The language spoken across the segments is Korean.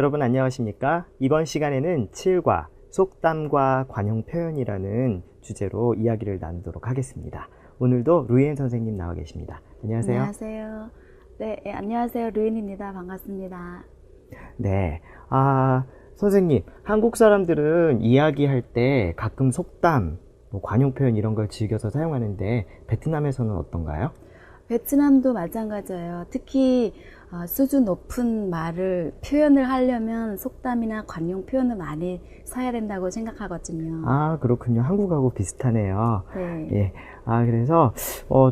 여러분 안녕하십니까? 이번 시간에는 7과 속담과 관용 표현이라는 주제로 이야기를 나누도록 하겠습니다. 오늘도 루이엔 선생님 나와 계십니다. 안녕하세요. 안녕하세요. 네, 안녕하세요. 루이엔입니다. 반갑습니다. 네. 선생님, 한국 사람들은 이야기할 때 가끔 속담, 관용 표현 이런 걸 즐겨서 사용하는데 베트남에서는 어떤가요? 베트남도 마찬가지예요. 특히 수준 높은 말을 표현을 하려면 속담이나 관용 표현을 많이 써야 된다고 생각하거든요. 그렇군요. 한국하고 비슷하네요. 네. 예. 그래서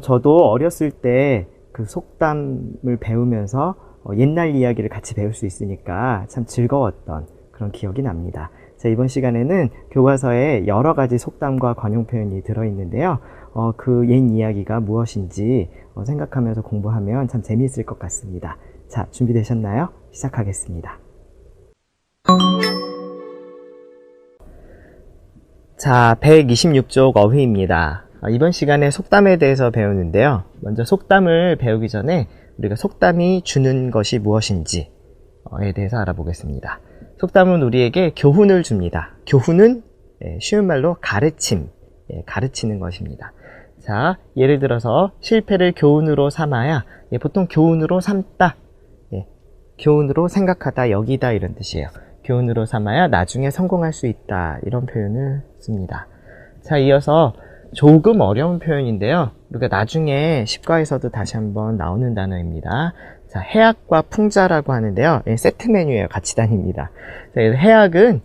저도 어렸을 때 그 속담을 배우면서 옛날 이야기를 같이 배울 수 있으니까 참 즐거웠던 그런 기억이 납니다. 자, 이번 시간에는 교과서에 여러 가지 속담과 관용 표현이 들어있는데요. 그 옛 이야기가 무엇인지 생각하면서 공부하면 참 재미있을 것 같습니다. 자, 준비되셨나요? 시작하겠습니다. 자, 126쪽 어휘입니다. 이번 시간에 속담에 대해서 배우는데요. 먼저 속담을 배우기 전에 우리가 속담이 주는 것이 무엇인지에 대해서 알아보겠습니다. 속담은 우리에게 교훈을 줍니다. 교훈은 쉬운 말로 가르침, 가르치는 것입니다. 자, 예를 들어서 실패를 교훈으로 삼아야, 보통 교훈으로 삼다, 교훈으로 생각하다, 여기다 이런 뜻이에요. 교훈으로 삼아야 나중에 성공할 수 있다, 이런 표현을 씁니다. 자, 이어서 조금 어려운 표현인데요. 우리가 나중에 십과에서도 다시 한번 나오는 단어입니다. 자, 해악과 풍자라고 하는데요. 세트 메뉴예요. 같이 다닙니다. 자, 해악은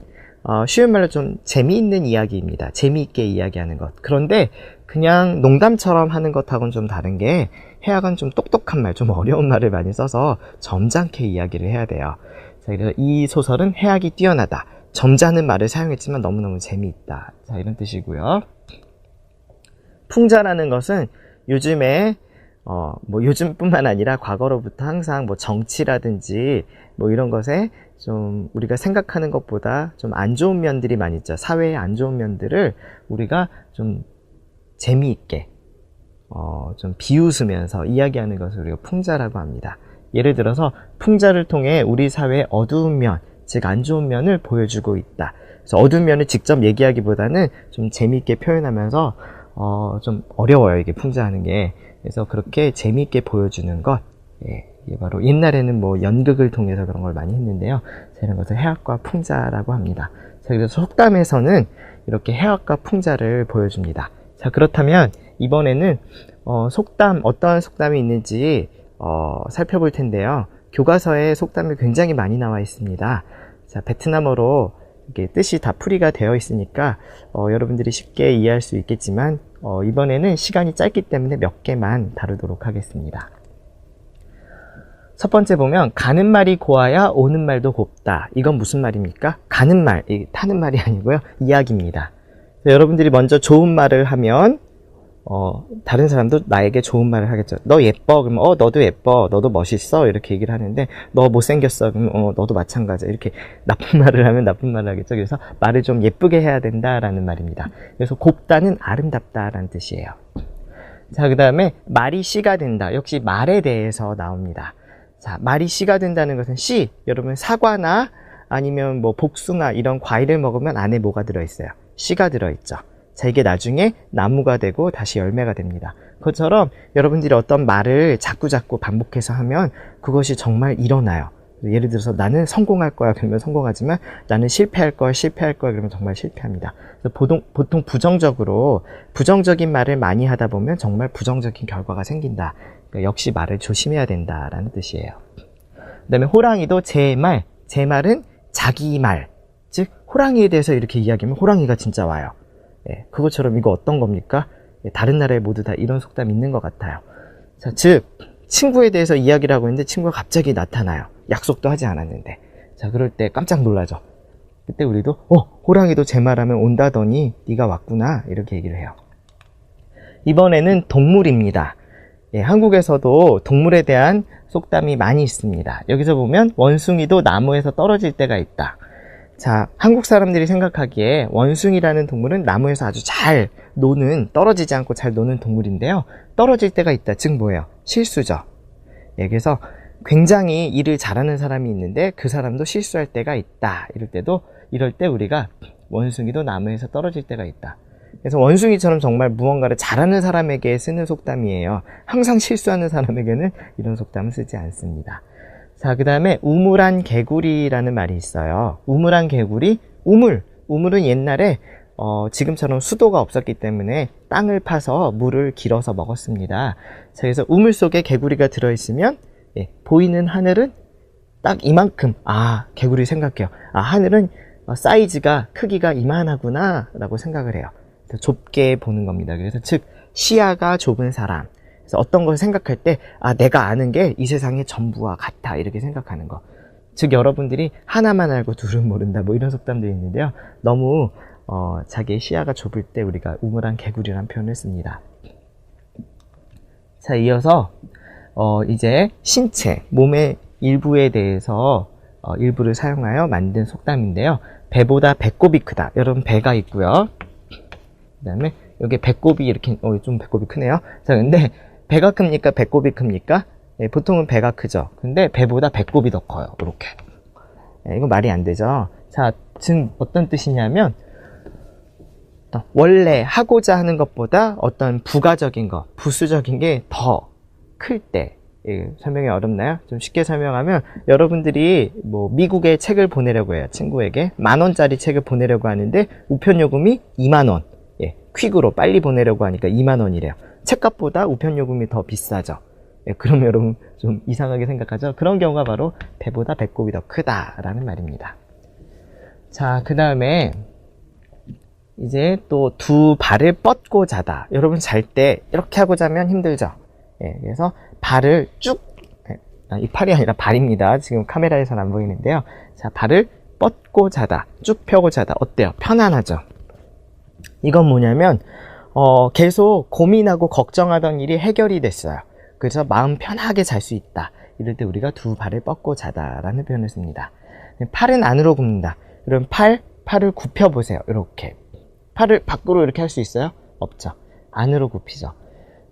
쉬운 말로 좀 재미있는 이야기입니다. 재미있게 이야기하는 것. 그런데 그냥 농담처럼 하는 것하고는 좀 다른 게, 해악은 좀 똑똑한 말, 좀 어려운 말을 많이 써서 점잖게 이야기를 해야 돼요. 자, 그래서 이 소설은 해악이 뛰어나다. 점잖은 말을 사용했지만 너무너무 재미있다. 자, 이런 뜻이고요. 풍자라는 것은 요즘에 요즘뿐만 아니라 과거로부터 항상 정치라든지 이런 것에 좀 우리가 생각하는 것보다 좀 안 좋은 면들이 많이 있죠. 사회의 안 좋은 면들을 우리가 좀 재미있게 좀 비웃으면서 이야기하는 것을 우리가 풍자라고 합니다. 예를 들어서 풍자를 통해 우리 사회의 어두운 면, 즉 안 좋은 면을 보여주고 있다. 그래서 어두운 면을 직접 얘기하기보다는 좀 재미있게 표현하면서 좀 어려워요, 이게 풍자하는 게. 그래서 그렇게 재미있게 보여주는 것, 이게 바로 옛날에는 연극을 통해서 그런 걸 많이 했는데요. 이런 것을 해악과 풍자라고 합니다. 자, 그래서 속담에서는 이렇게 해악과 풍자를 보여줍니다. 자, 그렇다면 이번에는 속담, 어떠한 속담이 있는지 살펴볼 텐데요. 교과서에 속담이 굉장히 많이 나와 있습니다. 자, 베트남어로 이게 뜻이 다 풀이가 되어 있으니까 여러분들이 쉽게 이해할 수 있겠지만 이번에는 시간이 짧기 때문에 몇 개만 다루도록 하겠습니다. 첫 번째 보면 가는 말이 고와야 오는 말도 곱다. 이건 무슨 말입니까? 가는 말, 타는 말이 아니고요. 이야기입니다. 여러분들이 먼저 좋은 말을 하면 다른 사람도 나에게 좋은 말을 하겠죠. 너 예뻐. 그러면 너도 예뻐. 너도 멋있어. 이렇게 얘기를 하는데, 너 못생겼어. 그러면 너도 마찬가지야. 이렇게 나쁜 말을 하면 나쁜 말을 하겠죠. 그래서 말을 좀 예쁘게 해야 된다라는 말입니다. 그래서 곱다는 아름답다라는 뜻이에요. 자, 그 다음에 말이 씨가 된다. 역시 말에 대해서 나옵니다. 자, 말이 씨가 된다는 것은 씨. 여러분 사과나 아니면 복숭아 이런 과일을 먹으면 안에 뭐가 들어있어요? 씨가 들어있죠. 자, 이게 나중에 나무가 되고 다시 열매가 됩니다. 그것처럼 여러분들이 어떤 말을 자꾸자꾸 반복해서 하면 그것이 정말 일어나요. 예를 들어서 나는 성공할 거야 그러면 성공하지만 나는 실패할 거야 그러면 정말 실패합니다. 그래서 보통 부정적인 말을 많이 하다 보면 정말 부정적인 결과가 생긴다. 그러니까 역시 말을 조심해야 된다라는 뜻이에요. 그 다음에 호랑이도 제 말은 자기 말. 즉 호랑이에 대해서 이렇게 이야기하면 호랑이가 진짜 와요. 그것처럼 이거 어떤 겁니까? 다른 나라에 모두 다 이런 속담이 있는 것 같아요. 자, 즉 친구에 대해서 이야기를 하고 있는데 친구가 갑자기 나타나요. 약속도 하지 않았는데. 자, 그럴 때 깜짝 놀라죠. 그때 우리도 호랑이도 제 말하면 온다더니 네가 왔구나 이렇게 얘기를 해요. 이번에는 동물입니다. 한국에서도 동물에 대한 속담이 많이 있습니다. 여기서 보면 원숭이도 나무에서 떨어질 때가 있다. 자, 한국 사람들이 생각하기에 원숭이라는 동물은 나무에서 아주 잘 노는, 떨어지지 않고 잘 노는 동물인데요. 떨어질 때가 있다. 즉 뭐예요? 실수죠. 그래서 굉장히 일을 잘하는 사람이 있는데 그 사람도 실수할 때가 있다. 이럴 때 우리가 원숭이도 나무에서 떨어질 때가 있다. 그래서 원숭이처럼 정말 무언가를 잘하는 사람에게 쓰는 속담이에요. 항상 실수하는 사람에게는 이런 속담을 쓰지 않습니다. 자, 그 다음에 우물안 개구리라는 말이 있어요. 우물안 개구리, 우물은 옛날에 지금처럼 수도가 없었기 때문에 땅을 파서 물을 길어서 먹었습니다. 자, 그래서 우물 속에 개구리가 들어있으면 보이는 하늘은 딱 이만큼, 개구리 생각해요. 하늘은 사이즈가, 크기가 이만하구나 라고 생각을 해요. 그래서 좁게 보는 겁니다. 그래서 즉 시야가 좁은 사람, 그래서 어떤 걸 생각할 때 내가 아는 게 이 세상의 전부와 같아 이렇게 생각하는 거. 즉 여러분들이 하나만 알고 둘은 모른다 뭐 이런 속담도 있는데요. 너무 자기의 시야가 좁을 때 우리가 우물안 개구리라는 표현을 씁니다. 자, 이어서 이제 신체, 몸의 일부에 대해서 일부를 사용하여 만든 속담인데요. 배보다 배꼽이 크다. 여러분 배가 있고요. 그 다음에 여기 배꼽이 이렇게 좀 배꼽이 크네요. 자, 근데 배가 큽니까? 배꼽이 큽니까? 보통은 배가 크죠. 근데 배보다 배꼽이 더 커요. 이렇게. 이거 말이 안 되죠. 자, 지금 어떤 뜻이냐면 원래 하고자 하는 것보다 어떤 부가적인 것, 부수적인 게 더 클 때, 설명이 어렵나요? 좀 쉽게 설명하면 여러분들이 뭐 미국에 책을 보내려고 해요. 친구에게 10,000원짜리 책을 보내려고 하는데 우편요금이 20,000원. 퀵으로 빨리 보내려고 하니까 20,000원이래요. 책값보다 우편요금이 더 비싸죠. 그러면 여러분 좀 이상하게 생각하죠? 그런 경우가 바로 배보다 배꼽이 더 크다라는 말입니다. 자, 그 다음에 이제 또 두 발을 뻗고 자다. 여러분 잘 때 이렇게 하고 자면 힘들죠? 그래서 발을 쭉, 이 팔이 아니라 발입니다. 지금 카메라에서는 안 보이는데요. 자, 발을 뻗고 자다. 쭉 펴고 자다. 어때요? 편안하죠? 이건 뭐냐면 계속 고민하고 걱정하던 일이 해결이 됐어요. 그래서 마음 편하게 잘 수 있다. 이럴 때 우리가 두 발을 뻗고 자다라는 표현을 씁니다. 팔은 안으로 굽는다. 그럼 팔을 굽혀 보세요. 이렇게. 팔을 밖으로 이렇게 할 수 있어요? 없죠. 안으로 굽히죠.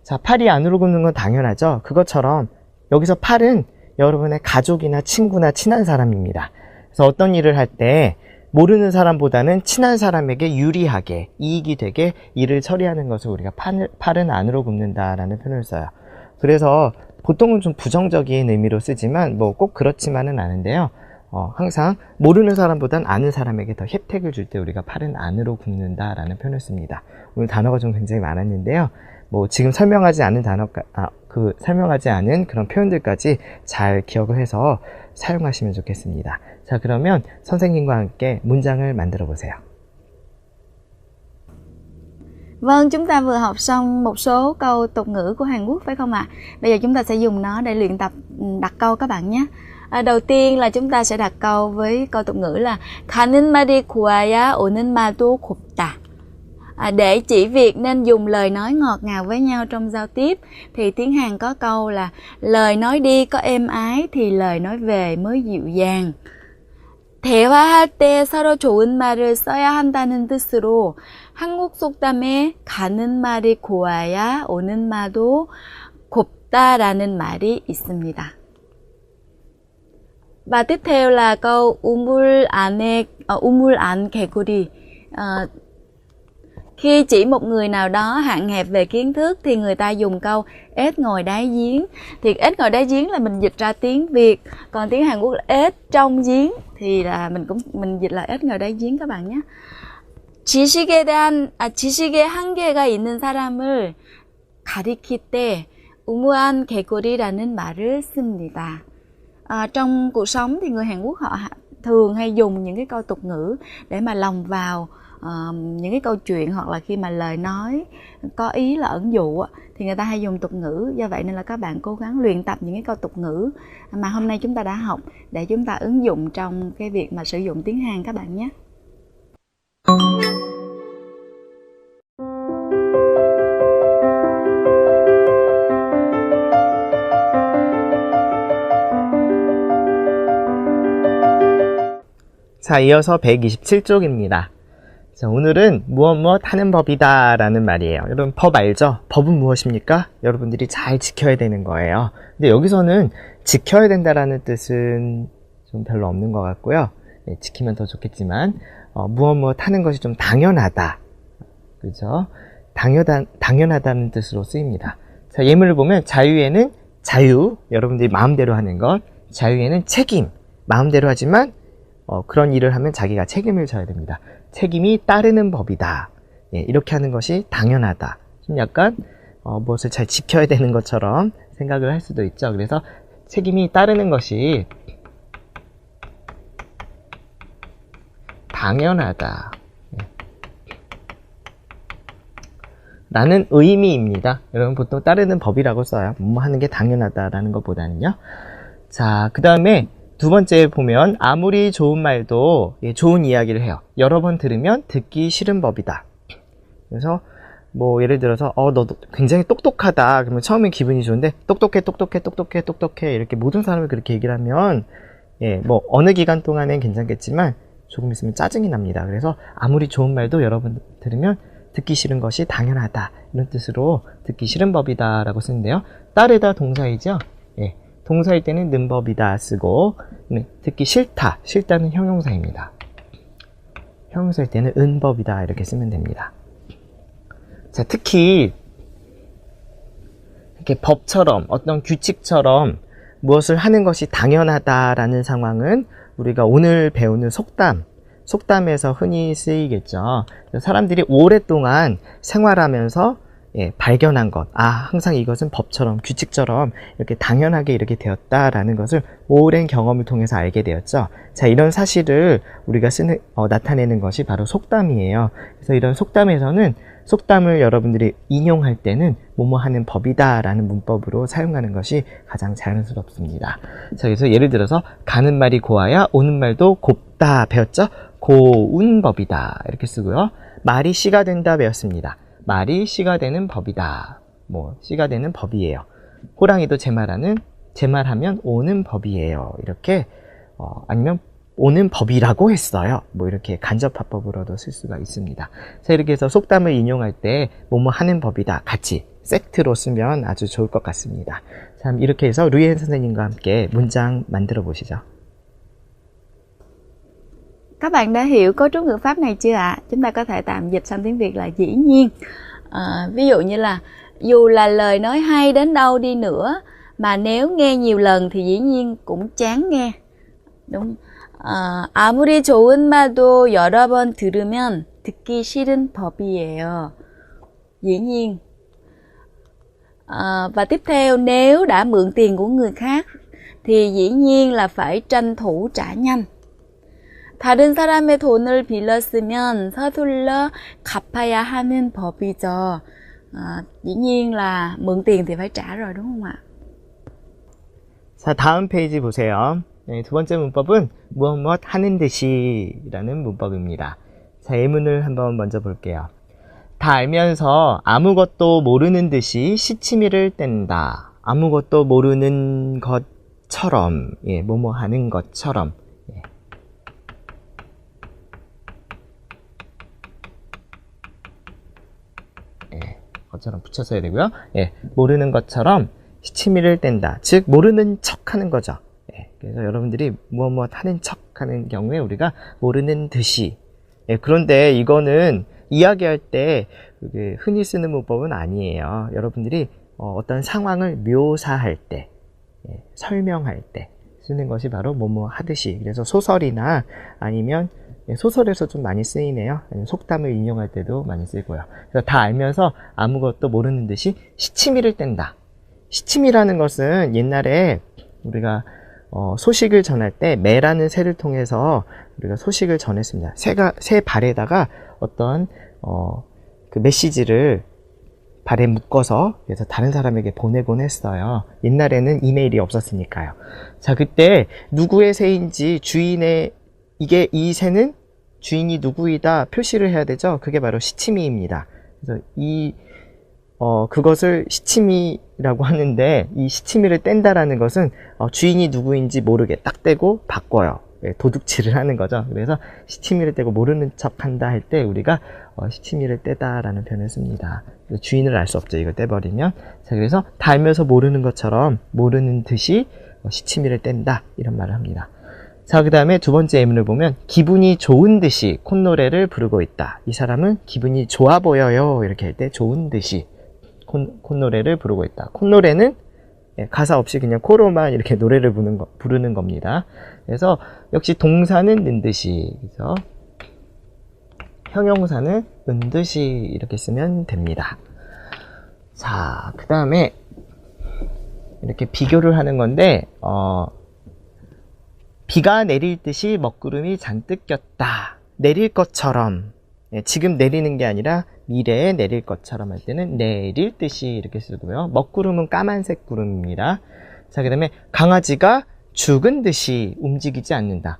자, 팔이 안으로 굽는 건 당연하죠. 그것처럼 여기서 팔은 여러분의 가족이나 친구나 친한 사람입니다. 그래서 어떤 일을 할 때 모르는 사람보다는 친한 사람에게 유리하게 이익이 되게 일을 처리하는 것을 우리가 팔은 안으로 굽는다라는 표현을 써요. 그래서 보통은 좀 부정적인 의미로 쓰지만 뭐 꼭 그렇지만은 않은데요. 항상 모르는 사람보단 아는 사람에게 더 혜택을 줄 때 우리가 팔은 안으로 굽는다라는 표현을 씁니다. 오늘 단어가 좀 굉장히 많았는데요. 뭐 지금 설명하지 않은 설명하지 않은 그런 표현들까지 잘 기억을 해서 사용하시면 좋겠습니다. 자, 그러면 선생님과 함께 문장을 만들어 보세요. Vâng, chúng ta vừa học xong một số câu tục ngữ của Hàn Quốc phải không ạ? Bây giờ chúng ta sẽ dùng nó để luyện tập đặt câu các bạn nhé. Đầu tiên là chúng ta sẽ đặt câu với câu tục ngữ là 가는 말이 고와야 오는 말도 곱다. Để chỉ việc nên dùng lời nói ngọt ngào với nhau trong giao tiếp thì tiếng Hàn có câu là lời nói đi có êm ái thì lời nói về mới dịu dàng. 대화할 때 서로 좋은 말을 써야 한다는 뜻으로 한국 속담에 가는 말이 고와야 오는 말도 곱다라는 말이 있습니다. Và tiếp theo là câu 우물 안 개구리. Khi chỉ một người nào đó hạn hẹp về kiến thức thì người ta dùng câu ếch ngồi đáy giếng. Thì ếch ngồi đáy giếng là mình dịch ra tiếng Việt, còn tiếng Hàn Quốc là ếch trong giếng thì là mình dịch là ếch ngồi đáy giếng các bạn nhé. 지식에 한계가 있는 사람을 가리킬 때 우무한 개구리라는 말을 씁니다. Trong cuộc sống thì người Hàn Quốc họ thường hay dùng những cái câu tục ngữ để mà lồng vào những cái câu chuyện, hoặc là khi mà lời nói có ý là ẩn dụ thì người ta hay dùng tục ngữ. Do vậy nên là các bạn cố gắng luyện tập những cái câu tục ngữ mà hôm nay chúng ta đã học để chúng ta ứng dụng trong cái việc mà sử dụng tiếng Hàn các bạn nhé. 자, 이어서 127쪽입니다. 자, 오늘은 무엇 무엇 하는 법이다 라는 말이에요. 여러분 법 알죠? 법은 무엇입니까? 여러분들이 잘 지켜야 되는 거예요. 근데 여기서는 지켜야 된다라는 뜻은 좀 별로 없는 것 같고요. 네, 지키면 더 좋겠지만 무엇 무엇 하는 것이 좀 당연하다. 그죠? 당연하다는 뜻으로 쓰입니다. 자, 예문을 보면 자유에는 자유, 여러분들이 마음대로 하는 것, 자유에는 책임, 마음대로 하지만 그런 일을 하면 자기가 책임을 져야 됩니다. 책임이 따르는 법이다. 예, 이렇게 하는 것이 당연하다. 좀 약간 무엇을 잘 지켜야 되는 것처럼 생각을 할 수도 있죠. 그래서 책임이 따르는 것이 당연하다. 라는 의미입니다. 여러분 보통 따르는 법이라고 써요. 뭐 하는 게 당연하다라는 것보다는요. 자, 그 다음에 두 번째 보면 아무리 좋은 말도 좋은 이야기를 해요. 여러 번 들으면 듣기 싫은 법이다. 그래서 뭐 예를 들어서 너 굉장히 똑똑하다. 그러면 처음엔 기분이 좋은데 똑똑해 이렇게 모든 사람이 그렇게 얘기를 하면 뭐 어느 기간 동안엔 괜찮겠지만 조금 있으면 짜증이 납니다. 그래서 아무리 좋은 말도 여러 번 들으면 듣기 싫은 것이 당연하다. 이런 뜻으로 듣기 싫은 법이다 라고 쓰는데요. 따르다 동사이죠. 동사일 때는 는법이다 쓰고 듣기 싫다는 형용사입니다. 형용사일 때는 은법이다 이렇게 쓰면 됩니다. 자, 특히 이렇게 법처럼 어떤 규칙처럼 무엇을 하는 것이 당연하다라는 상황은 우리가 오늘 배우는 속담에서 흔히 쓰이겠죠. 사람들이 오랫동안 생활하면서 발견한 것, 항상 이것은 법처럼 규칙처럼 이렇게 당연하게 이렇게 되었다라는 것을 오랜 경험을 통해서 알게 되었죠. 자, 이런 사실을 우리가 나타내는 것이 바로 속담이에요. 그래서 이런 속담에서는 속담을 여러분들이 인용할 때는 뭐뭐 하는 법이다 라는 문법으로 사용하는 것이 가장 자연스럽습니다. 자, 그래서 예를 들어서 가는 말이 고와야 오는 말도 곱다 배웠죠? 고운 법이다 이렇게 쓰고요. 말이 씨가 된다 배웠습니다. 말이 씨가 되는 법이다. 씨가 되는 법이에요. 호랑이도 제 말하면 오는 법이에요. 이렇게 아니면 오는 법이라고 했어요. 이렇게 간접화법으로도 쓸 수가 있습니다. 자, 이렇게 해서 속담을 인용할 때 뭐뭐 하는 법이다 같이 세트로 쓰면 아주 좋을 것 같습니다. 참 이렇게 해서 루이엔 선생님과 함께 문장 만들어 보시죠. Các bạn đã hiểu cấu trúc ngữ pháp này chưa ạ? Chúng ta có thể tạm dịch sang tiếng Việt là dĩ nhiên. Ví dụ như là dù là lời nói hay đến đâu đi nữa mà nếu nghe nhiều lần thì dĩ nhiên cũng chán nghe. Đúng. 아무리 좋은 말도 여러 번 들으면 듣기 싫은 법이에요. Dĩ nhiên. Và tiếp theo, nếu đã mượn tiền của người khác thì dĩ nhiên là phải tranh thủ trả nhanh. 다른 사람의 돈을 빌렸으면 서둘러 갚아야 하는 법이죠. Dĩ nhiên là mượn tiền thì phải trả rồi đúng không ạ? 자, 다음 페이지 보세요. 두 번째 문법은 무엇 하는 듯이 라는 문법입니다. 자, 예문을 한번 먼저 볼게요. 다 알면서 아무것도 모르는 듯이 시치미를 뗀다. 아무것도 모르는 것처럼, 뭐뭐 하는 것처럼. 것처럼 붙여서야 되고요. 모르는 것처럼 시치미를 뗀다. 즉 모르는 척 하는 거죠. 그래서 여러분들이 무엇 하는 척 하는 경우에 우리가 모르는 듯이. 그런데 이거는 이야기할 때 흔히 쓰는 문법은 아니에요. 여러분들이 어떤 상황을 묘사할 때, 설명할 때 쓰는 것이 바로 뭐뭐 하듯이. 그래서 소설이나 아니면 소설에서 좀 많이 쓰이네요. 속담을 인용할 때도 많이 쓰이고요. 그래서 다 알면서 아무것도 모르는 듯이 시치미를 뗀다. 시치미라는 것은 옛날에 우리가 소식을 전할 때 매라는 새를 통해서 우리가 소식을 전했습니다. 새 발에다가 어떤 그 메시지를 발에 묶어서 그래서 다른 사람에게 보내곤 했어요. 옛날에는 이메일이 없었으니까요. 자, 그때 누구의 새인지 이 새는 주인이 누구이다 표시를 해야 되죠. 그게 바로 시치미입니다. 그래서 그것을 시치미라고 하는데 이 시치미를 뗀다라는 것은 주인이 누구인지 모르게 딱 떼고 바꿔요. 도둑질을 하는 거죠. 그래서 시치미를 떼고 모르는 척 한다 할 때 우리가 시치미를 떼다 라는 표현을 씁니다. 주인을 알 수 없죠. 이거 떼버리면. 자, 그래서 달면서 모르는 것처럼 모르는 듯이 시치미를 뗀다 이런 말을 합니다. 자, 그 다음에 두 번째 예문을 보면 기분이 좋은 듯이 콧노래를 부르고 있다. 이 사람은 기분이 좋아 보여요. 이렇게 할 때 좋은 듯이 콧노래를 부르고 있다. 콧노래는 가사 없이 그냥 코로만 이렇게 노래를 부르는 겁니다. 그래서 역시 동사는 는 듯이, 그래서 형용사는 은 듯이 이렇게 쓰면 됩니다. 자, 그 다음에 이렇게 비교를 하는 건데 비가 내릴 듯이 먹구름이 잔뜩 꼈다. 내릴 것처럼, 지금 내리는 게 아니라 미래에 내릴 것처럼 할 때는 내릴 듯이 이렇게 쓰고요. 먹구름은 까만색 구름입니다. 자, 그 다음에 강아지가 죽은 듯이 움직이지 않는다.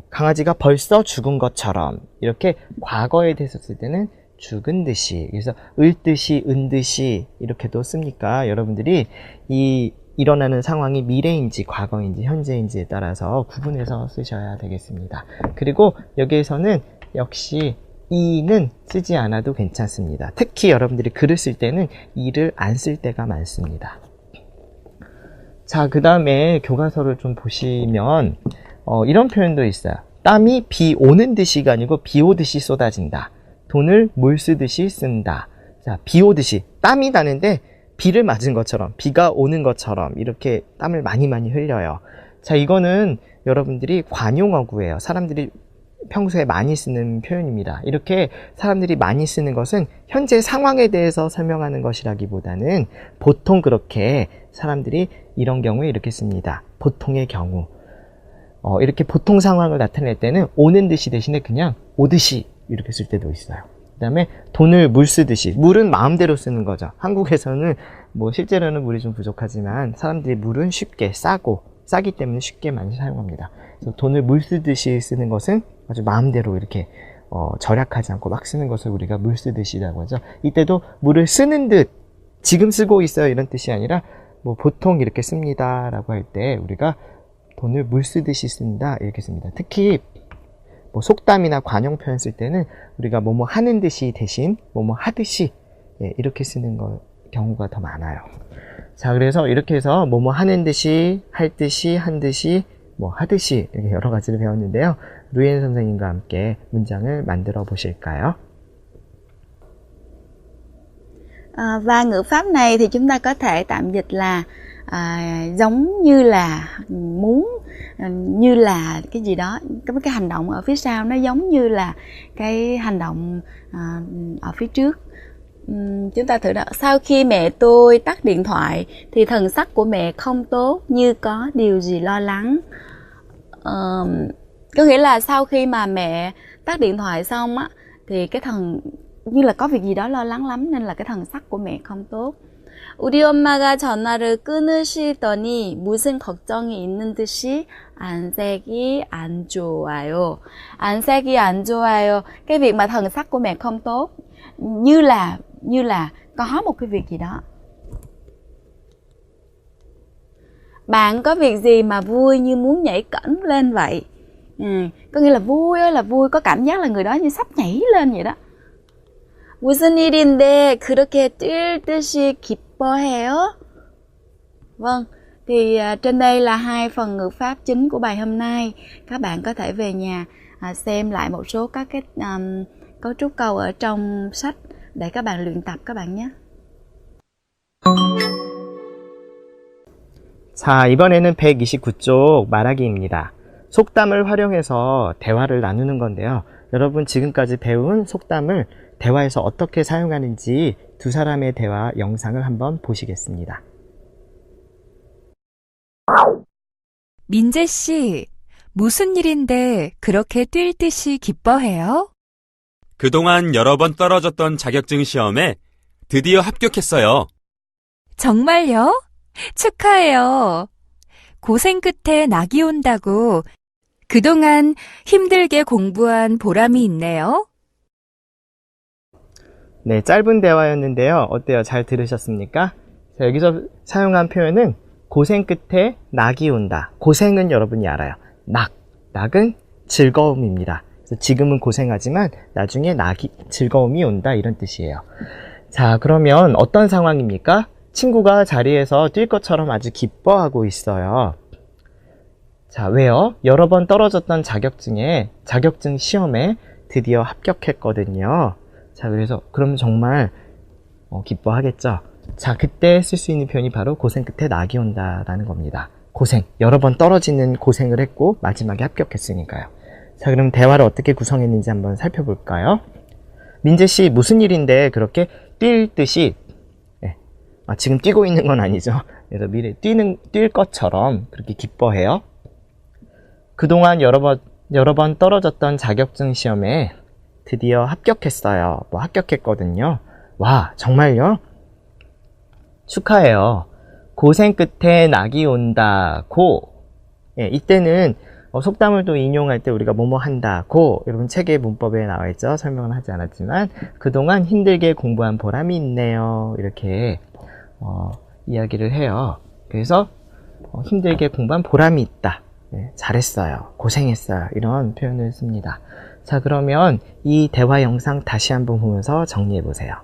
강아지가 벌써 죽은 것처럼 이렇게 과거에 대해서 쓸 때는 죽은 듯이, 그래서 을 듯이, 은 듯이 이렇게도 씁니까? 여러분들이 일어나는 상황이 미래인지 과거인지 현재인지에 따라서 구분해서 쓰셔야 되겠습니다. 그리고 여기에서는 역시 이는 쓰지 않아도 괜찮습니다. 특히 여러분들이 글을 쓸 때는 이를 안 쓸 때가 많습니다. 자, 그 다음에 교과서를 좀 보시면 이런 표현도 있어요. 땀이 비 오는 듯이가 아니고 비 오듯이 쏟아진다. 돈을 물 쓰듯이 쓴다. 자, 비 오듯이 땀이 나는데 비를 맞은 것처럼, 비가 오는 것처럼 이렇게 땀을 많이 흘려요. 자, 이거는 여러분들이 관용어구예요. 사람들이 평소에 많이 쓰는 표현입니다. 이렇게 사람들이 많이 쓰는 것은 현재 상황에 대해서 설명하는 것이라기보다는 보통 그렇게 사람들이 이런 경우에 이렇게 씁니다. 보통의 경우. 이렇게 보통 상황을 나타낼 때는 오는 듯이 대신에 그냥 오듯이 이렇게 쓸 때도 있어요. 그 다음에 돈을 물 쓰듯이, 물은 마음대로 쓰는 거죠. 한국에서는 뭐 실제로는 물이 좀 부족하지만 사람들이 물은 쉽게 싸기 때문에 쉽게 많이 사용합니다. 그래서 돈을 물 쓰듯이 쓰는 것은 아주 마음대로 이렇게 절약하지 않고 막 쓰는 것을 우리가 물 쓰듯이라고 하죠. 이때도 물을 쓰는 듯 지금 쓰고 있어요 이런 뜻이 아니라 뭐 보통 이렇게 씁니다 라고 할 때 우리가 돈을 물 쓰듯이 쓴다 이렇게 씁니다. 특히 뭐 속담이나 관용 표현 쓸 때는 우리가 뭐뭐 하는 듯이 대신 뭐뭐 하듯이 이렇게 쓰는 경우가 더 많아요. 자, 그래서 이렇게 해서 뭐뭐 하는 듯이, 할 듯이, 한 듯이, 뭐 하듯이 이렇게 여러 가지를 배웠는데요. 루엔 선생님과 함께 문장을 만들어 보실까요? Và ngữ pháp này thì chúng ta có thể tạm dịch là giống như là muốn, như là cái gì đó, cái hành động ở phía sau nó giống như là cái hành động ở phía trước. Chúng ta thử đó. Sau khi mẹ tôi tắt điện thoại thì thần sắc của mẹ không tốt, như có điều gì lo lắng. Có nghĩa là sau khi mà mẹ tắt điện thoại xong á thì cái như là có việc gì đó lo lắng lắm nên là cái thần sắc của mẹ không tốt. 우리 엄마가 전화를 끊으시더니 무슨 걱정이 있는 듯이 안색이 안 좋아요. 안색이 안 좋아요. Cái việc mà thần sắc của mẹ không tốt như là có một cái việc gì đó. Bạn có việc gì mà vui như muốn nhảy cẫng lên vậy. Có nghĩa là vui, có cảm giác là người đó như sắp nhảy lên vậy đó. 무슨 일인데 그렇게 뛸 듯이 기뻐해요? Vâng, thì trên đây là hai phần ngữ pháp chính của bài hôm nay. Các bạn có thể về nhà xem lại một số các cái cấu trúc câu ở trong sách để các bạn luyện tập các bạn nhé. 자, 이번에는 129쪽 말하기입니다. 속담을 활용해서 대화를 나누는 건데요. 여러분 지금까지 배운 속담을 대화에서 어떻게 사용하는지 두 사람의 대화 영상을 한번 보시겠습니다. 민재 씨, 무슨 일인데 그렇게 뛸 듯이 기뻐해요? 그동안 여러 번 떨어졌던 자격증 시험에 드디어 합격했어요. 정말요? 축하해요. 고생 끝에 낙이 온다고 그동안 힘들게 공부한 보람이 있네요. 네, 짧은 대화였는데요. 어때요? 잘 들으셨습니까? 자, 여기서 사용한 표현은 고생 끝에 낙이 온다. 고생은 여러분이 알아요. 낙. 낙은 즐거움입니다. 그래서 지금은 고생하지만 나중에 즐거움이 온다 이런 뜻이에요. 자, 그러면 어떤 상황입니까? 친구가 자리에서 뛸 것처럼 아주 기뻐하고 있어요. 자, 왜요? 여러 번 떨어졌던 자격증 시험에 드디어 합격했거든요. 자, 그래서 그럼 정말 기뻐하겠죠. 자, 그때 쓸 수 있는 표현이 바로 고생 끝에 낙이 온다라는 겁니다. 고생, 여러 번 떨어지는 고생을 했고 마지막에 합격했으니까요. 자, 그럼 대화를 어떻게 구성했는지 한번 살펴볼까요? 민재씨, 무슨 일인데 그렇게 뛸 듯이, 지금 뛰고 있는 건 아니죠. 그래서 미래 뛸 것처럼 그렇게 기뻐해요. 그동안 여러 번 떨어졌던 자격증 시험에 드디어 합격했어요. 합격했거든요. 와, 정말요? 축하해요. 고생 끝에 낙이 온다고. 이때는 속담을 또 인용할 때 우리가 뭐뭐 한다고, 여러분 책의 문법에 나와 있죠. 설명은 하지 않았지만 그동안 힘들게 공부한 보람이 있네요. 이렇게 이야기를 해요. 그래서 힘들게 공부한 보람이 있다. 잘했어요. 고생했어요. 이런 표현을 씁니다. 자, 그러면 이 대화 영상 다시 한번 보면서 정리해 보세요.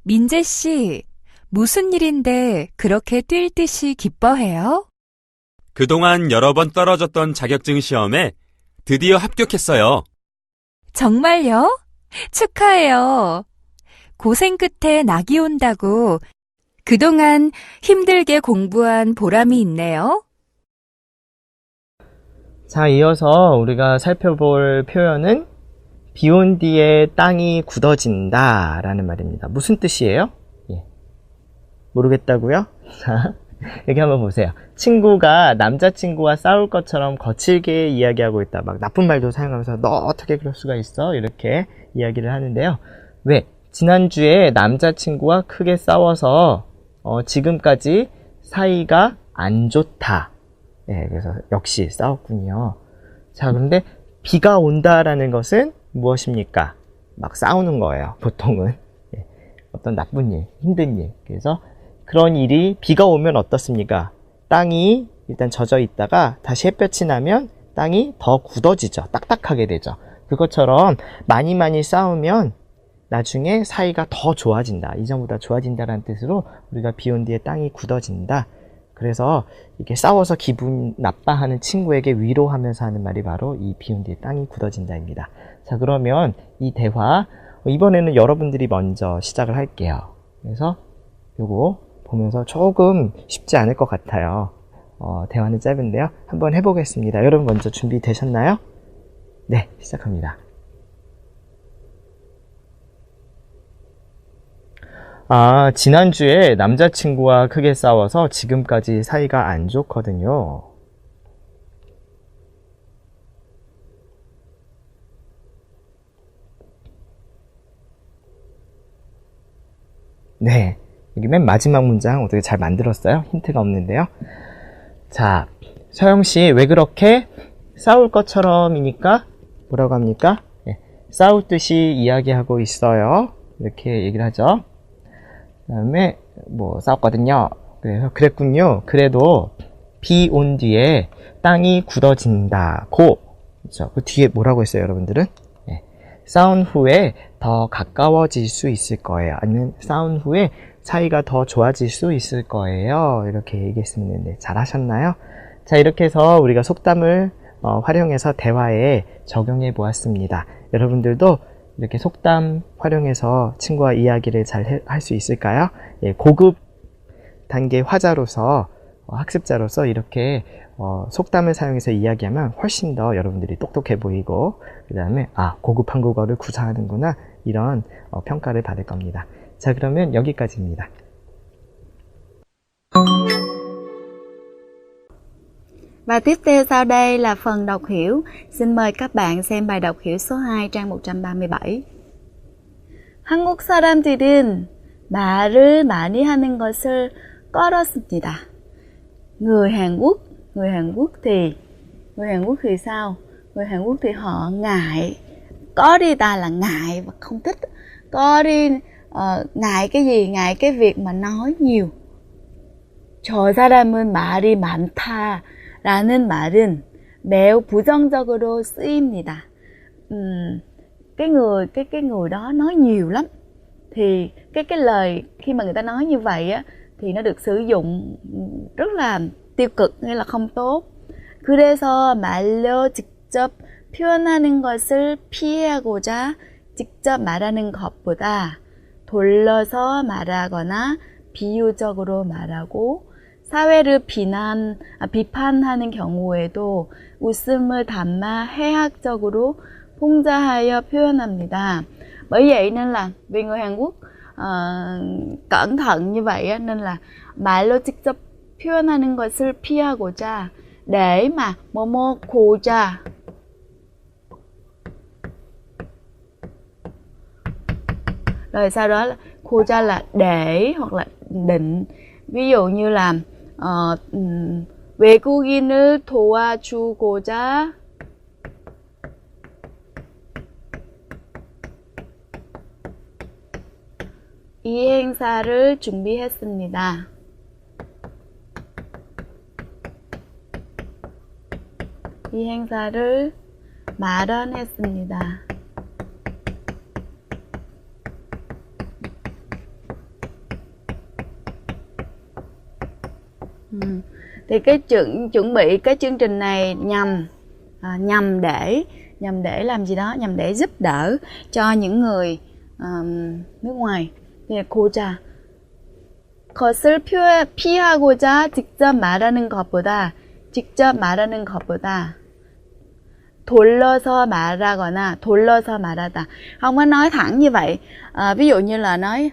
민재씨, 무슨 일인데 그렇게 뛸 듯이 기뻐해요? 그동안 여러 번 떨어졌던 자격증 시험에 드디어 합격했어요. 정말요? 축하해요. 고생 끝에 낙이 온다고 그동안 힘들게 공부한 보람이 있네요. 자, 이어서 우리가 살펴볼 표현은 비 온 뒤에 땅이 굳어진다 라는 말입니다. 무슨 뜻이에요? 모르겠다고요? 자, 여기 한번 보세요. 친구가 남자친구와 싸울 것처럼 거칠게 이야기하고 있다. 막 나쁜 말도 사용하면서 너 어떻게 그럴 수가 있어? 이렇게 이야기를 하는데요. 왜? 지난주에 남자친구와 크게 싸워서 지금까지 사이가 안 좋다. 그래서 역시 싸웠군요. 자, 그런데 비가 온다라는 것은 무엇입니까? 막 싸우는 거예요. 보통은 어떤 나쁜 일, 힘든 일. 그래서 그런 일이 비가 오면 어떻습니까? 땅이 일단 젖어 있다가 다시 햇볕이 나면 땅이 더 굳어지죠. 딱딱하게 되죠. 그것처럼 많이 싸우면 나중에 사이가 더 좋아진다. 이전보다 좋아진다라는 뜻으로 우리가 비 온 뒤에 땅이 굳어진다. 그래서 이렇게 싸워서 기분 나빠하는 친구에게 위로하면서 하는 말이 바로 이 비 온 뒤에 땅이 굳어진다입니다. 자, 그러면 이 대화 이번에는 여러분들이 먼저 시작을 할게요. 그래서 요거 보면서 조금 쉽지 않을 것 같아요. 대화는 짧은데요. 한번 해보겠습니다. 여러분 먼저 준비되셨나요? 네, 시작합니다. 지난주에 남자친구와 크게 싸워서 지금까지 사이가 안 좋거든요. 네, 여기 맨 마지막 문장 어떻게 잘 만들었어요? 힌트가 없는데요. 자, 서영씨, 왜 그렇게 싸울 것처럼이니까 뭐라고 합니까? 싸울 듯이 이야기하고 있어요. 이렇게 얘기를 하죠. 그 다음에 싸웠거든요. 그래서 그랬군요. 그래도 비 온 뒤에 땅이 굳어진다고. 그렇죠? 그 뒤에 뭐라고 했어요, 여러분들은? 싸운 후에 더 가까워질 수 있을 거예요. 아니면 싸운 후에 사이가 더 좋아질 수 있을 거예요. 이렇게 얘기했습니다. 잘하셨나요? 자, 이렇게 해서 우리가 속담을 활용해서 대화에 적용해 보았습니다. 여러분들도 이렇게 속담 활용해서 친구와 이야기를 잘 할 수 있을까요? 고급 단계 화자로서 학습자로서 이렇게 속담을 사용해서 이야기하면 훨씬 더 여러분들이 똑똑해 보이고, 그 다음에 고급 한국어를 구사하는구나, 이런 평가를 받을 겁니다. 자, 그러면 여기까지입니다. Và tiếp theo sau đây là phần đọc hiểu. Xin mời các bạn xem bài đọc hiểu số 2 trang 137. 한국 사람들은 말을 많이 하는 것을 꺼렸습니다. Người Hàn Quốc thì sao? Người Hàn Quốc thì họ ngại. Có đi ta là ngại và không thích. Có đi ngại cái gì? Ngại cái việc mà nói nhiều. 저 사람은 말이 많다라는 말은 매우 부정적으로 쓰입니다. Cái người đó nói nhiều lắm. Thì cái lời khi mà người ta nói như vậy á thì nó được sử dụng rất là tiêu cực, nghĩa là không tốt. 그래서 말로 직접 표현하는 것을 피하고자 직접 말하는 것보다 돌려서 말하거나 비유적으로 말하고 사회를 비판하는 경우에도 웃음을 담아 해학적으로 풍자하여 표현합니다. Bởi vậy nên là vì người Hàn Quốc cẩn thận như vậy á, nên là 말로 직접 표현하는 것을 피하고자 để mà 고자 rồi sau đó là 고자 là để hoặc là định. ví dụ như là 외국인을 도와주고자 이 행사를 준비했습니다. 이 행사를 마련했습니다. Thì cái chuẩn bị cái chương trình này nhằm để làm gì đó, nhằm để giúp đỡ cho những người nước ngoài. thì 고자 것을 피하고자 직접 말하는 것보다 돌려서 말하다, không có nói thẳng như vậy. Ví dụ như là nói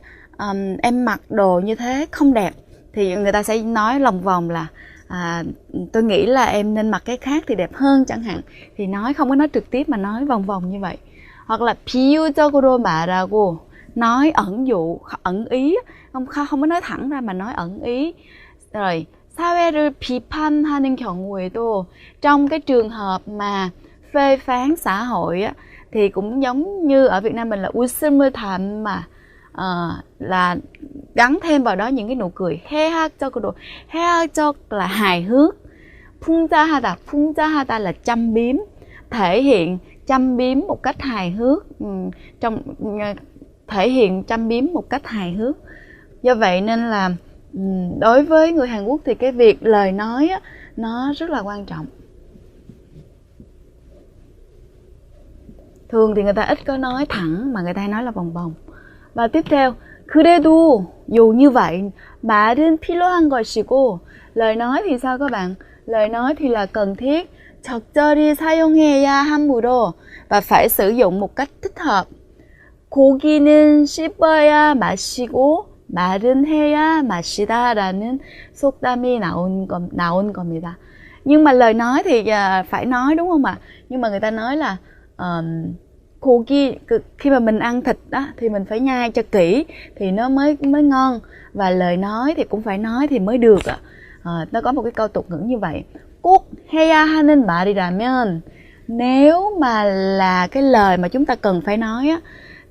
em mặc đồ như thế không đẹp, thì người ta sẽ nói lòng vòng là tôi nghĩ là em nên mặc cái khác thì đẹp hơn chẳng hạn. Thì nói không có nói trực tiếp mà nói vòng vòng như vậy. Hoặc là 비유적으로 말하고, nói ẩn ý, không có nói thẳng ra mà nói ẩn ý. Rồi 사회를 비판하는 경우에도, trong cái trường hợp mà phê phán xã hội á, thì cũng giống như ở Việt Nam mình là 웃음을 담아, là gắn thêm vào đó những cái nụ cười. 해학적으로, 해학적 là hài hước. 풍자하다 là châm biếm, thể hiện châm biếm một cách hài hước, thể hiện châm biếm một cách hài hước. Do vậy nên là đối với người Hàn Quốc thì cái việc lời nói á, nó rất là quan trọng. Thường thì người ta ít có nói thẳng mà người ta hay nói là vòng vòng. Và tiếp theo, 그래도, dù như vậy, 말은 필요한 것이고, lời nói thì sao các bạn? Lời nói thì là cần thiết, 적절히 사용해야 하므로, và phải sử dụng một cách thích hợp. 고기는 씹어야 맛이고 말은 해야 맛이다라는 속담이 나온 겁니다. Nhưng mà lời nói thì phải nói, đúng không ạ? Nhưng mà người ta nói là 고기, khi mà mình ăn thịt đó thì mình phải nhai cho kỹ thì nó mới ngon, và lời nói thì cũng phải nói thì mới được ạ. Nó có một cái câu tục ngữ như vậy. 꼭 해야 하는 말이라면, nếu mà là cái lời mà chúng ta cần phải nói á,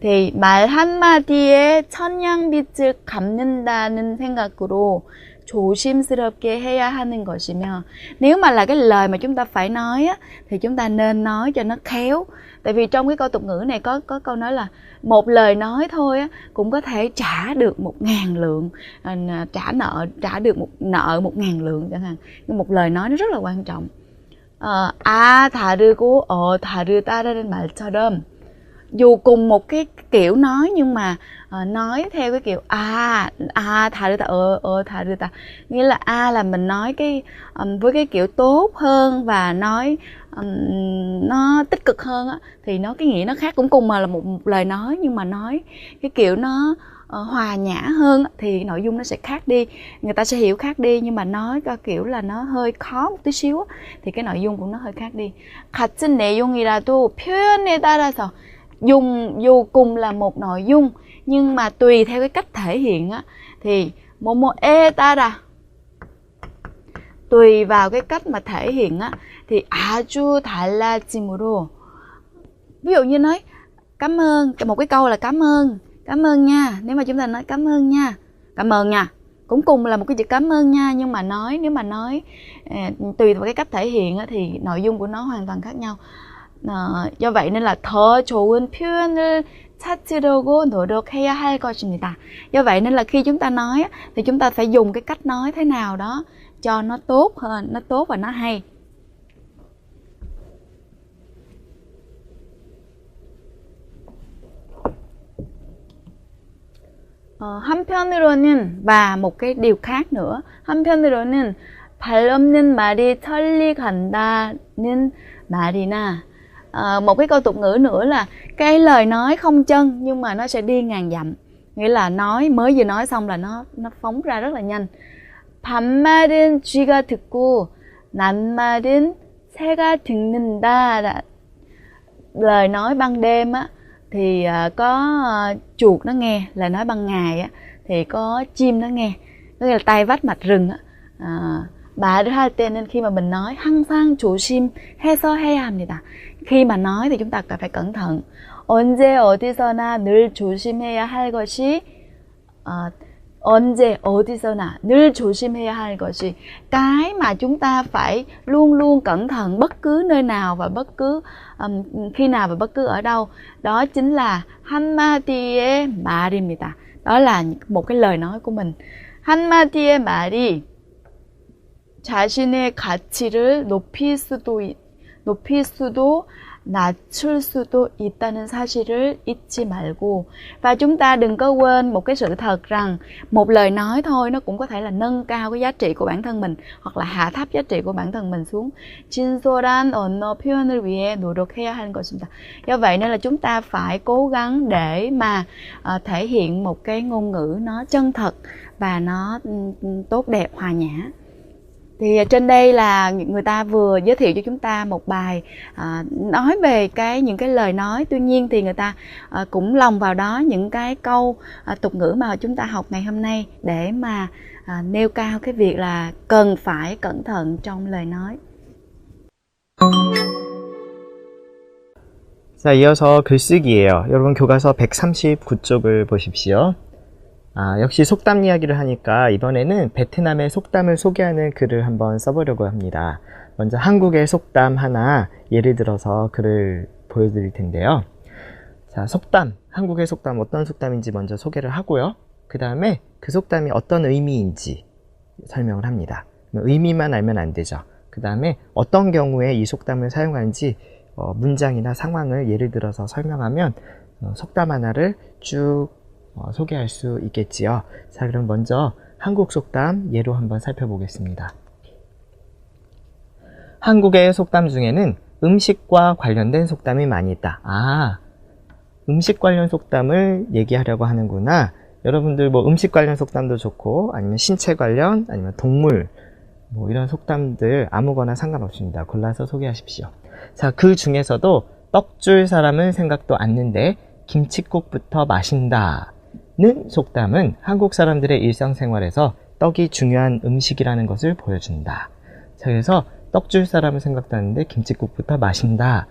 thì 말 한마디에 천냥빛을 갚는다는 생각으로 조심스럽게 해야 하는 것이며, nếu mà là cái lời mà chúng ta phải nói á, thì chúng ta nên nói cho nó khéo. Tại vì trong cái câu tục ngữ này có câu nói là một lời nói thôi á, cũng có thể trả được 1.000 lượng, trả được nợ 1.000 lượng chẳng hạn. Nhưng một lời nói nó rất là quan trọng. 다르고 다르다라는 말처럼, dù cùng một cái kiểu nói nhưng mà nói theo cái kiểu 다르다, 다르다, nghĩa là là mình nói cái với cái kiểu tốt hơn và nói nó tích cực hơn á, thì nó cái nghĩa nó khác. Cũng cùng mà là một lời nói nhưng mà nói cái kiểu nó hòa nhã hơn thì nội dung nó sẽ khác đi, người ta sẽ hiểu khác đi. Nhưng mà nói cái kiểu là nó hơi khó một tí xíu thì cái nội dung cũng nó hơi khác đi. 같은 내용이라도 표현에 따라서, dù cùng là một nội dung nhưng mà tùy theo cái cách thể hiện á, thì 뭐뭐에 따라, tùy vào cái cách mà thể hiện á, thì 아주 달라짐으로. Ví dụ như nói cảm ơn, một cái câu là cảm ơn nha. Nếu mà chúng ta nói cảm ơn nha, cũng cùng là một cái chữ cảm ơn nha, nhưng mà nếu mà nói tùy vào cái cách thể hiện thì nội dung của nó hoàn toàn khác nhau. Do vậy nên là 더 좋은 표현을 찾으려고 노력해야 할 것입니다. Do vậy nên là khi chúng ta nói thì chúng ta phải dùng cái cách nói thế nào đó cho nó tốt hơn, nó tốt và nó hay. 한편으로는 và một cái điều khác nữa, 한편으로는 발 없는 말이 천리 간다는 말이나 một cái câu tục ngữ nữa là cái lời nói không chân nhưng mà nó sẽ đi ngàn dặm, nghĩa là mới vừa nói xong là nó phóng ra rất là nhanh. 반말은 쥐가 듣고 낱말은 새가 듣는다. Lời nói ban đêm thì có chuột nó nghe, lời nói ban ngày thì có chim nó nghe, nghĩa là tay vách mạch rừng. 말을 할 때는 khi mà mình nói 항상 조심해서 해야 합니다. Khi mà nói thì chúng ta phải cẩn thận. 언제 어디서나 늘 조심해야 할 것이 언제 어디서나 늘 조심해야 할 것이, cái mà chúng ta phải luôn luôn cẩn thận bất cứ nơi nào và bất cứ khi nào và bất cứ ở đâu, đó chính là 한마디의 말입니다. Đó là một cái lời nói của mình. 한마디의 말이 자신의 가치를 높일 수도 낮출 수도 있다는 사실을 잊지 말고. Và chúng ta đừng có quên một cái sự thật rằng một lời nói thôi nó cũng có thể là nâng cao cái giá trị của bản thân mình hoặc là hạ thấp giá trị của bản thân mình xuống. 진솔한 언어 표현을 위해 노력해야 하는 것입니다. Do vậy nên là chúng ta phải cố gắng để mà thể hiện một cái ngôn ngữ nó chân thật và nó tốt đẹp, hòa nhã. Thì trên đây là người ta vừa giới thiệu cho chúng ta một bài nói về những cái lời nói. Tuy nhiên thì người ta cũng lồng vào đó những cái câu tục ngữ mà chúng ta học ngày hôm nay để mà nêu cao cái việc là cần phải cẩn thận trong lời nói. 자, 이어서 글쓰기예요. 여러분 교과서 139쪽을 보십시오. 역시 속담 이야기를 하니까 이번에는 베트남의 속담을 소개하는 글을 한번 써보려고 합니다. 먼저 한국의 속담 하나 예를 들어서 글을 보여드릴 텐데요. 자, 속담, 한국의 속담 어떤 속담인지 먼저 소개를 하고요. 그 다음에 그 속담이 어떤 의미인지 설명을 합니다. 의미만 알면 안 되죠. 그 다음에 어떤 경우에 이 속담을 사용하는지 문장이나 상황을 예를 들어서 설명하면 속담 하나를 쭉 소개할 수 있겠지요. 자, 그럼 먼저 한국 속담 예로 한번 살펴보겠습니다. 한국의 속담 중에는 음식과 관련된 속담이 많이 있다. 음식 관련 속담을 얘기하려고 하는구나. 여러분들 뭐 음식 관련 속담도 좋고 아니면 신체 관련 아니면 동물 뭐 이런 속담들 아무거나 상관없습니다. 골라서 소개하십시오. 자, 그 중에서도 떡 줄 사람은 생각도 않는데 김칫국부터 마신다 는 속담은 한국 사람들의 일상생활에서 떡이 중요한 음식이라는 것을 보여준다. 자, 그래서 떡 줄 사람은 생각도 않는데 김칫국부터 마신다.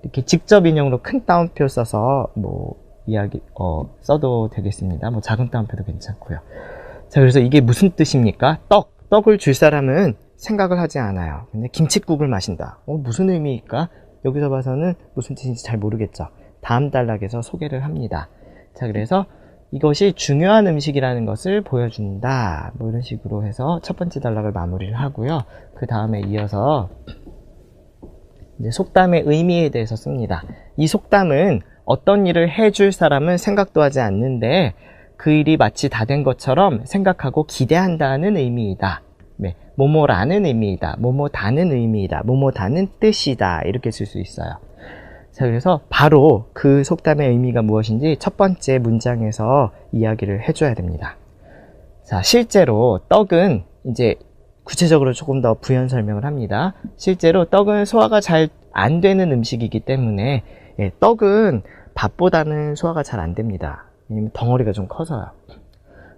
이렇게 직접 인용으로 큰 따옴표 써서 써도 되겠습니다. 작은 따옴표도 괜찮고요. 자, 그래서 이게 무슨 뜻입니까? 떡을 줄 사람은 생각을 하지 않아요. 근데 김칫국을 마신다. 무슨 의미일까? 여기서 봐서는 무슨 뜻인지 잘 모르겠죠. 다음 단락에서 소개를 합니다. 자, 그래서 이것이 중요한 음식이라는 것을 보여준다. 이런 식으로 해서 첫 번째 단락을 마무리를 하고요. 그 다음에 이어서 이제 속담의 의미에 대해서 씁니다. 이 속담은 어떤 일을 해줄 사람은 생각도 하지 않는데 그 일이 마치 다 된 것처럼 생각하고 기대한다는 의미이다. 뭐뭐라는 의미이다. 뭐뭐다는 의미이다. 뭐뭐다는 뜻이다. 이렇게 쓸 수 있어요. 자, 그래서 바로 그 속담의 의미가 무엇인지 첫 번째 문장에서 이야기를 해줘야 됩니다. 자, 실제로 떡은 이제 구체적으로 조금 더 부연 설명을 합니다. 실제로 떡은 소화가 잘 안 되는 음식이기 때문에 떡은 밥보다는 소화가 잘 안 됩니다. 왜냐면 덩어리가 좀 커서요.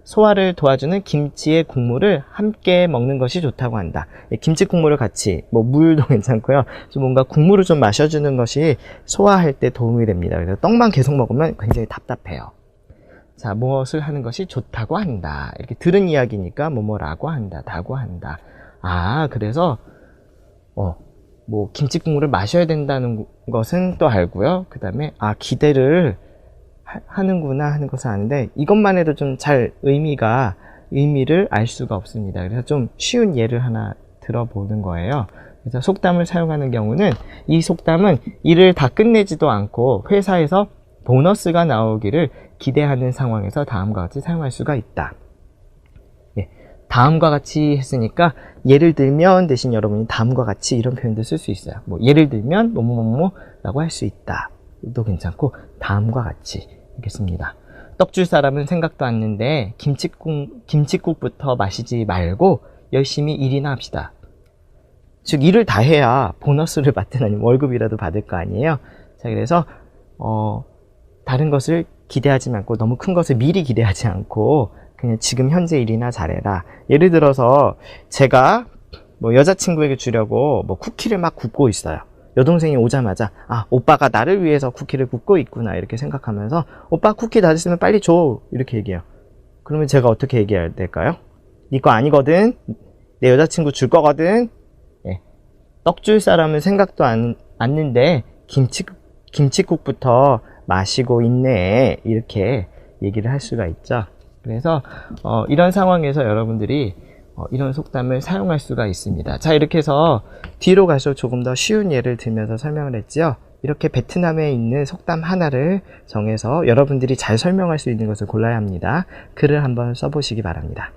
소화를 도와주는 김치의 국물을 함께 먹는 것이 좋다고 한다. 김치 국물을 같이, 물도 괜찮고요. 좀 뭔가 국물을 좀 마셔주는 것이 소화할 때 도움이 됩니다. 그래서 떡만 계속 먹으면 굉장히 답답해요. 자, 무엇을 하는 것이 좋다고 한다. 이렇게 들은 이야기니까 뭐뭐라고 한다, 다고 한다. 아, 그래서 뭐 김치국물을 마셔야 된다는 것은 또 알고요. 그 다음에 기대를 하는구나 하는 것을 아는데, 이것만 해도 좀 잘 의미를 알 수가 없습니다. 그래서 좀 쉬운 예를 하나 들어보는 거예요. 그래서 속담을 사용하는 경우는, 이 속담은 일을 다 끝내지도 않고 회사에서 보너스가 나오기를 기대하는 상황에서 다음과 같이 사용할 수가 있다. 예, 다음과 같이 했으니까 예를 들면 대신 여러분이 다음과 같이 이런 표현도 쓸 수 있어요. 뭐 예를 들면 뭐뭐뭐라고 할 수 있다. 도 괜찮고 다음과 같이 이렇게 씁니다. 떡 줄 사람은 생각도 않는데 김칫국부터 마시지 말고 열심히 일이나 합시다. 즉 일을 다 해야 보너스를 받든 아니면 월급이라도 받을 거 아니에요. 자, 그래서 다른 것을 기대하지 않고, 너무 큰 것을 미리 기대하지 않고 그냥 지금 현재 일이나 잘해라. 예를 들어서 제가 뭐 여자친구에게 주려고 뭐 쿠키를 막 굽고 있어요. 여동생이 오자마자 오빠가 나를 위해서 쿠키를 굽고 있구나 이렇게 생각하면서, 오빠 쿠키 다 됐으면 빨리 줘 이렇게 얘기해요. 그러면 제가 어떻게 얘기해야 될까요? 네 거 아니거든, 내 여자친구 줄 거거든. 예. 떡 줄 사람은 생각도 않는데 김칫국부터 마시고 있네 이렇게 얘기를 할 수가 있죠. 그래서 이런 상황에서 여러분들이 이런 속담을 사용할 수가 있습니다. 자, 이렇게 해서 뒤로 갈수록 조금 더 쉬운 예를 들면서 설명을 했지요. 이렇게 베트남에 있는 속담 하나를 정해서 여러분들이 잘 설명할 수 있는 것을 골라야 합니다. 글을 한번 써보시기 바랍니다.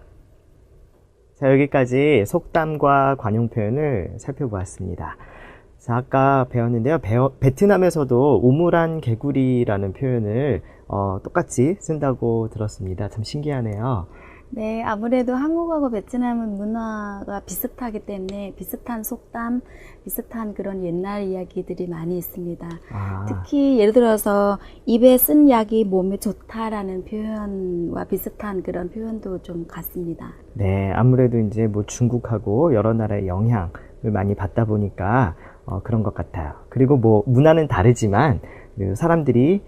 자, 여기까지 속담과 관용 표현을 살펴보았습니다. 자, 아까 배웠는데요. 베트남에서도 우물안 개구리라는 표현을 똑같이 쓴다고 들었습니다. 참 신기하네요. 네, 아무래도 한국하고 베트남은 문화가 비슷하기 때문에 비슷한 속담, 비슷한 그런 옛날 이야기들이 많이 있습니다. 특히 예를 들어서 입에 쓴 약이 몸에 좋다라는 표현과 비슷한 그런 표현도 좀 같습니다. 네, 아무래도 이제 뭐 중국하고 여러 나라의 영향을 많이 받다 보니까 그런 것 같아요. 그리고 뭐 문화는 다르지만 사람들이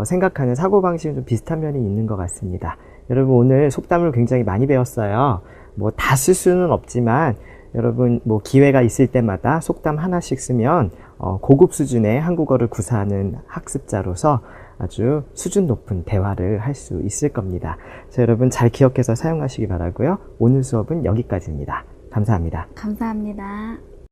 생각하는 사고방식은 좀 비슷한 면이 있는 것 같습니다. 여러분, 오늘 속담을 굉장히 많이 배웠어요. 뭐 다 쓸 수는 없지만 여러분 뭐 기회가 있을 때마다 속담 하나씩 쓰면 고급 수준의 한국어를 구사하는 학습자로서 아주 수준 높은 대화를 할 수 있을 겁니다. 자, 여러분 잘 기억해서 사용하시기 바라고요. 오늘 수업은 여기까지입니다. 감사합니다. 감사합니다.